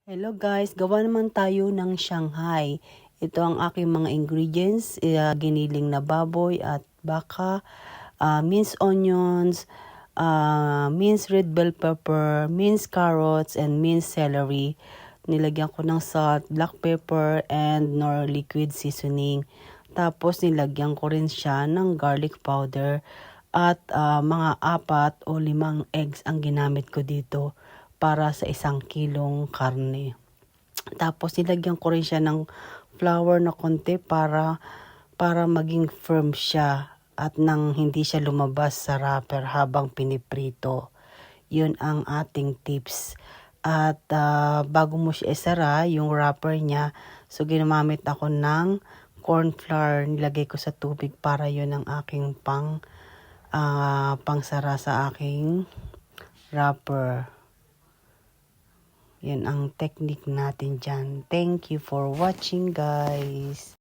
Hello guys, gawa naman tayo ng Shanghai. Ito ang aking mga ingredients, giniling na baboy at baka, minced onions, minced red bell pepper, minced carrots, and minced celery. Nilagyan ko ng salt, black pepper, and nor liquid seasoning. Tapos nilagyan ko rin siya ng garlic powder at mga 4 o 5 eggs ang ginamit ko dito para sa 1 kilong karne. Tapos nilagyan ko rin siya ng flour na konti para maging firm siya at nang hindi siya lumabas sa wrapper habang piniprito. Yun ang ating tips. At bago mo siya isara, yung wrapper niya, so ginamit ako ng corn flour, nilagay ko sa tubig para yun ang aking pangsara sa aking wrapper. Yan ang technique natin dyan. Thank you for watching guys.